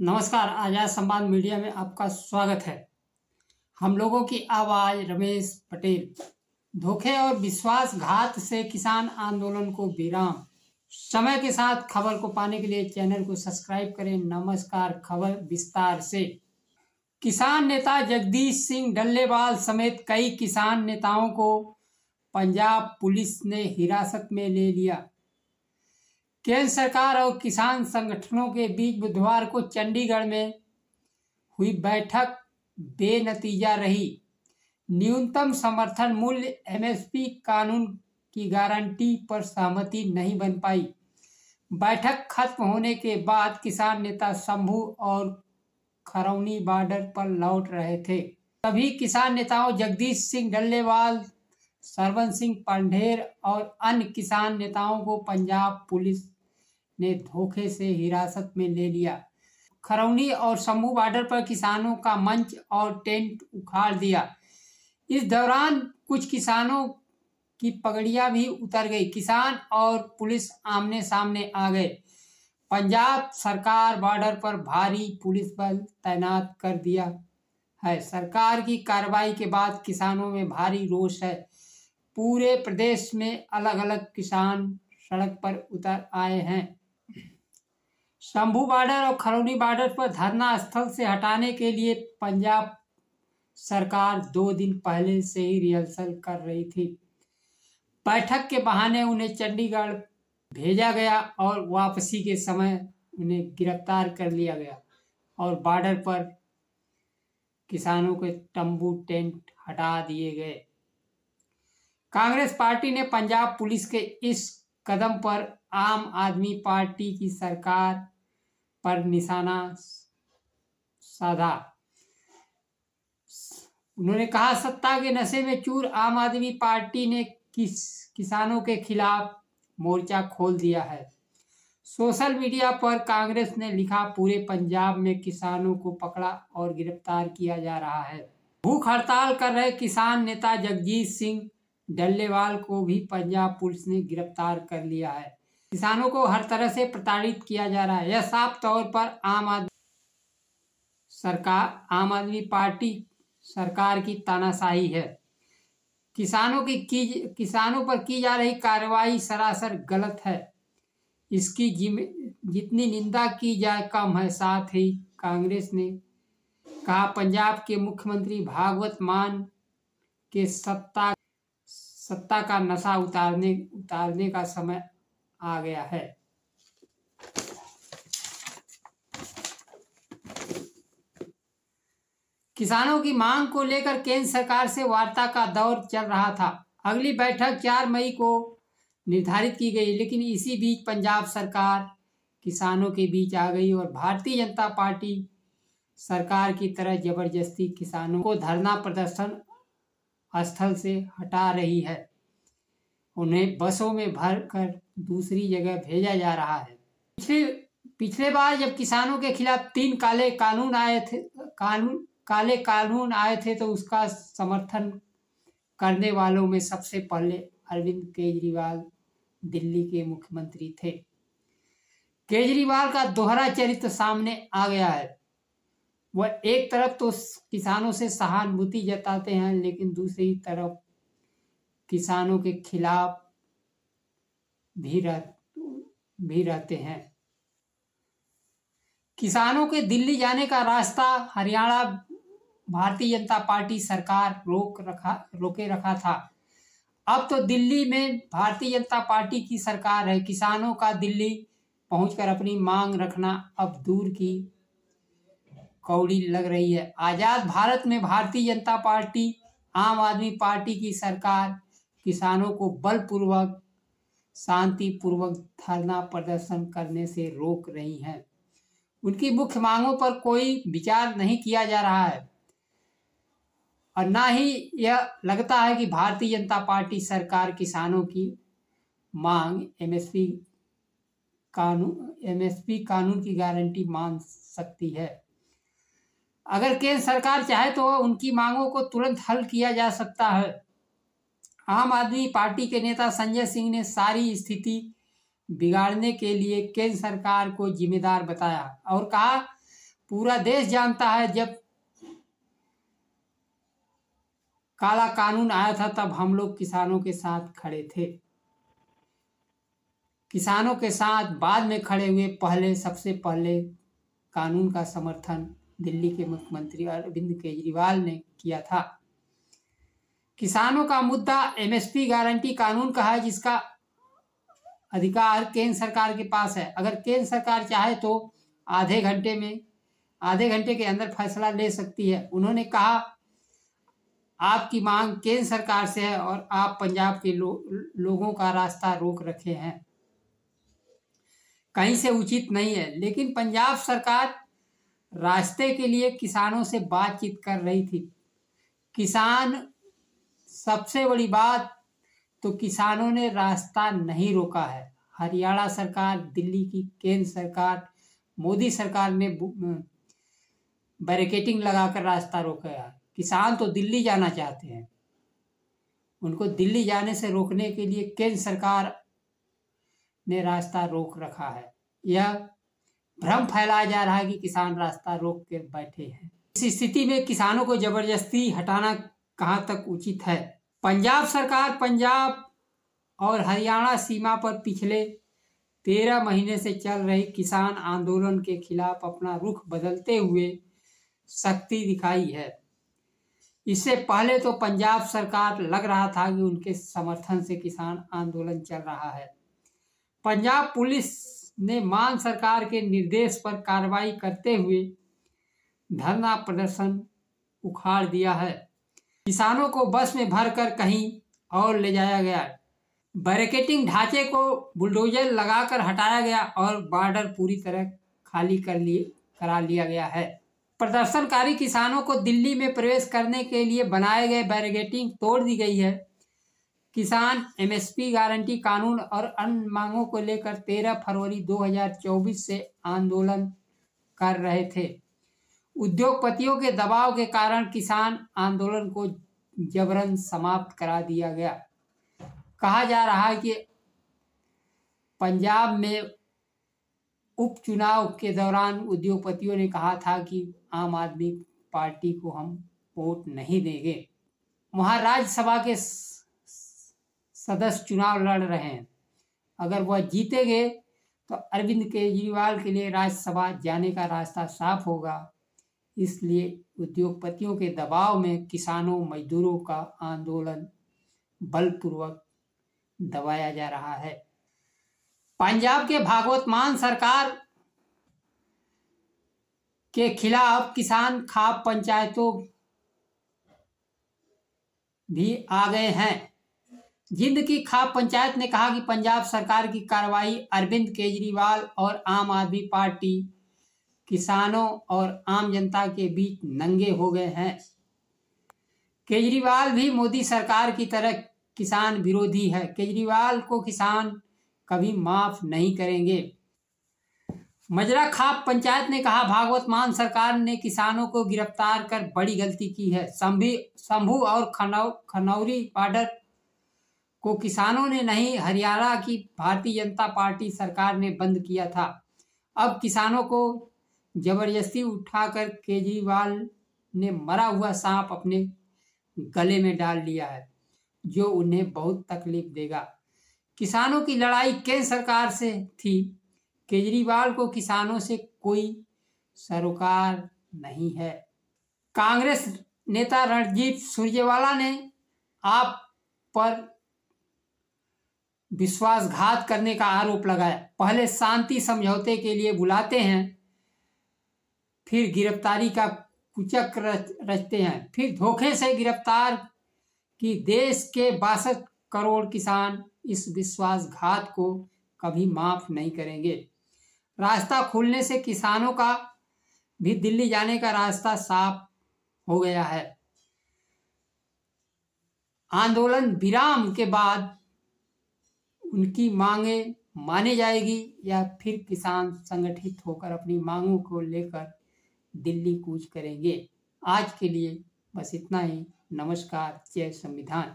नमस्कार। आजाद संवाद मीडिया में आपका स्वागत है। हम लोगों की आवाज रमेश पटेल। धोखे और विश्वासघात से किसान आंदोलन को विराम। समय के साथ खबर को पाने के लिए चैनल को सब्सक्राइब करें। नमस्कार। खबर विस्तार से। किसान नेता जगदीश सिंह डल्लेवाल समेत कई किसान नेताओं को पंजाब पुलिस ने हिरासत में ले लिया। केंद्र सरकार और किसान संगठनों के बीच बुधवार को चंडीगढ़ में हुई बैठक बेनतीजा रही। न्यूनतम समर्थन मूल्य एमएसपी कानून की गारंटी पर सहमति नहीं बन पाई। बैठक खत्म होने के बाद किसान नेता शंभू और खरौनी बॉर्डर पर लौट रहे थे। सभी किसान नेताओं जगदीश सिंह डल्लेवाल, सरवन सिंह पंढेर और अन्य किसान नेताओं को पंजाब पुलिस ने धोखे से हिरासत में ले लिया। खरौनी और शंभू बॉर्डर पर किसानों का मंच और टेंट उखाड़ दिया। इस दौरान कुछ किसानों की पगड़ियां भी उतर गई। किसान और पुलिस आमने सामने आ गए। पंजाब सरकार बॉर्डर पर भारी पुलिस बल तैनात कर दिया है। सरकार की कार्रवाई के बाद किसानों में भारी रोष है। पूरे प्रदेश में अलग अलग किसान सड़क पर उतर आए हैं। शंभू बॉर्डर और खरौनी बॉर्डर पर धरना स्थल से हटाने के लिए पंजाब सरकार 2 दिन पहले से ही रिहर्सल कर रही थी। बैठक के बहाने उन्हें चंडीगढ़ भेजा गया और वापसी के समय उन्हें गिरफ्तार कर लिया गया और बॉर्डर पर किसानों के तंबू टेंट हटा दिए गए। कांग्रेस पार्टी ने पंजाब पुलिस के इस कदम पर आम आदमी पार्टी की सरकार पर निशाना साधा। उन्होंने कहा, सत्ता के नशे में चूर आम आदमी पार्टी ने किसानों के खिलाफ मोर्चा खोल दिया है। सोशल मीडिया पर कांग्रेस ने लिखा, पूरे पंजाब में किसानों को पकड़ा और गिरफ्तार किया जा रहा है। भूख हड़ताल कर रहे किसान नेता जगदीश सिंह डल्लेवाल को भी पंजाब पुलिस ने गिरफ्तार कर लिया है। किसानों को हर तरह से प्रताड़ित किया जा रहा है। यह साफ तौर पर आम आदमी पार्टी सरकार की तानाशाही है। किसानों पर की जा रही कार्रवाई सरासर गलत है। इसकी जितनी निंदा की जाए कम है। साथ ही कांग्रेस ने कहा, पंजाब के मुख्यमंत्री भागवत मान के सत्ता का नशा उतारने का समय आ गया है। किसानों की मांग को लेकर केंद्र सरकार से वार्ता का दौर चल रहा था। अगली बैठक 4 मई को निर्धारित की गई, लेकिन इसी बीच पंजाब सरकार किसानों के बीच आ गई और भारतीय जनता पार्टी सरकार की तरह जबरदस्ती किसानों को धरना प्रदर्शन स्थल से हटा रही है। उन्हें बसों में भर कर दूसरी जगह भेजा जा रहा है। पिछले बार जब किसानों के खिलाफ 3 काले कानून आए थे तो उसका समर्थन करने वालों में सबसे पहले अरविंद केजरीवाल दिल्ली के मुख्यमंत्री थे। केजरीवाल का दोहरा चरित्र सामने आ गया है। वह एक तरफ तो किसानों से सहानुभूति जताते हैं, लेकिन दूसरी तरफ किसानों के खिलाफ भी रहते हैं। किसानों के दिल्ली जाने का रास्ता हरियाणा भारतीय जनता पार्टी सरकार रोके रखा था। अब तो दिल्ली में भारतीय जनता पार्टी की सरकार है। किसानों का दिल्ली पहुंचकर अपनी मांग रखना अब दूर की कौड़ी लग रही है। आजाद भारत में भारतीय जनता पार्टी, आम आदमी पार्टी की सरकार किसानों को बलपूर्वक शांतिपूर्वक धरना प्रदर्शन करने से रोक रही है। उनकी मुख्य मांगों पर कोई विचार नहीं किया जा रहा है और ना ही यह लगता है कि भारतीय जनता पार्टी सरकार किसानों की मांग एमएसपी कानून की गारंटी मान सकती है। अगर केंद्र सरकार चाहे तो उनकी मांगों को तुरंत हल किया जा सकता है। आम आदमी पार्टी के नेता संजय सिंह ने सारी स्थिति बिगाड़ने के लिए केंद्र सरकार को जिम्मेदार बताया और कहा, पूरा देश जानता है, जब काला कानून आया था तब हम लोग किसानों के साथ खड़े थे। किसानों के साथ बाद में खड़े हुए सबसे पहले कानून का समर्थन दिल्ली के मुख्यमंत्री अरविंद केजरीवाल ने किया था। किसानों का मुद्दा एमएसपी गारंटी कानून का है, जिसका अधिकार केंद्र सरकार के पास है। अगर केंद्र सरकार चाहे तो आधे घंटे के अंदर फैसला ले सकती है। उन्होंने कहा, आपकी मांग केंद्र सरकार से है और आप पंजाब के लोगों का रास्ता रोक रखे हैं, कहीं से उचित नहीं है। लेकिन पंजाब सरकार रास्ते के लिए किसानों से बातचीत कर रही थी। सबसे बड़ी बात तो किसानों ने रास्ता नहीं रोका है। हरियाणा सरकार, दिल्ली की केंद्र सरकार, मोदी सरकार ने बैरिकेडिंग लगाकर रास्ता रोका है। किसान तो दिल्ली जाना चाहते हैं, उनको दिल्ली जाने से रोकने के लिए केंद्र सरकार ने रास्ता रोक रखा है। यह भ्रम फैलाया जा रहा है कि किसान रास्ता रोक के बैठे हैं। इस स्थिति में किसानों को जबरदस्ती हटाना कहां तक उचित है। पंजाब सरकार पंजाब और हरियाणा सीमा पर पिछले 13 महीने से चल रही किसान आंदोलन के खिलाफ अपना रुख बदलते हुए सख्ती दिखाई है। इससे पहले तो पंजाब सरकार लग रहा था कि उनके समर्थन से किसान आंदोलन चल रहा है। पंजाब पुलिस ने मान सरकार के निर्देश पर कार्रवाई करते हुए धरना प्रदर्शन उखाड़ दिया है। किसानों को बस में भरकर कहीं और ले जाया गया। बैरिकेडिंग ढांचे को बुलडोजर लगाकर हटाया गया और बॉर्डर पूरी तरह खाली करा लिया गया है। प्रदर्शनकारी किसानों को दिल्ली में प्रवेश करने के लिए बनाए गए बैरिकेडिंग तोड़ दी गई है। किसान एमएसपी गारंटी कानून और अन्य मांगों को लेकर 13 फरवरी 2024 से आंदोलन कर रहे थे। उद्योगपतियों के दबाव के कारण किसान आंदोलन को जबरन समाप्त करा दिया गया। कहा जा रहा है कि पंजाब में उपचुनाव के दौरान उद्योगपतियों ने कहा था कि आम आदमी पार्टी को हम वोट नहीं देंगे। वहां राज्यसभा के सदस्य चुनाव लड़ रहे हैं। अगर वह जीतेंगे तो अरविंद केजरीवाल के लिए राज्यसभा जाने का रास्ता साफ होगा। इसलिए उद्योगपतियों के दबाव में किसानों मजदूरों का आंदोलन बलपूर्वक दबाया जा रहा है। पंजाब के भगवंत मान सरकार के खिलाफ किसान खाप पंचायतों भी आ गए हैं। जिंद की खाप पंचायत ने कहा कि पंजाब सरकार की कार्रवाई अरविंद केजरीवाल और आम आदमी पार्टी किसानों और आम जनता के बीच नंगे हो गए हैं। केजरीवाल भी मोदी सरकार की तरह किसान विरोधी है। केजरीवाल को किसान कभी माफ नहीं करेंगे। मजरा खाप पंचायत ने कहा, भागवत मान सरकार ने किसानों को गिरफ्तार कर बड़ी गलती की है। शंभू और खनौरी बॉर्डर को किसानों ने नहीं, हरियाणा की भारतीय जनता पार्टी सरकार ने बंद किया था। अब किसानों को जबरदस्ती उठाकर केजरीवाल ने मरा हुआ सांप अपने गले में डाल लिया है, जो उन्हें बहुत तकलीफ देगा। किसानों की लड़ाई केंद्र सरकार से थी। केजरीवाल को किसानों से कोई सरोकार नहीं है। कांग्रेस नेता रणदीप सुरजेवाला ने आप पर विश्वासघात करने का आरोप लगाया। पहले शांति समझौते के लिए बुलाते हैं, फिर गिरफ्तारी का कुचक्र रचते हैं, फिर धोखे से गिरफ्तार की। देश के 62 करोड़ किसान इस विश्वासघात को कभी माफ नहीं करेंगे। रास्ता खुलने से किसानों का भी दिल्ली जाने का रास्ता साफ हो गया है। आंदोलन विराम के बाद उनकी मांगे मानी जाएगी या फिर किसान संगठित होकर अपनी मांगों को लेकर दिल्ली कूच करेंगे। आज के लिए बस इतना ही। नमस्कार। जय संविधान।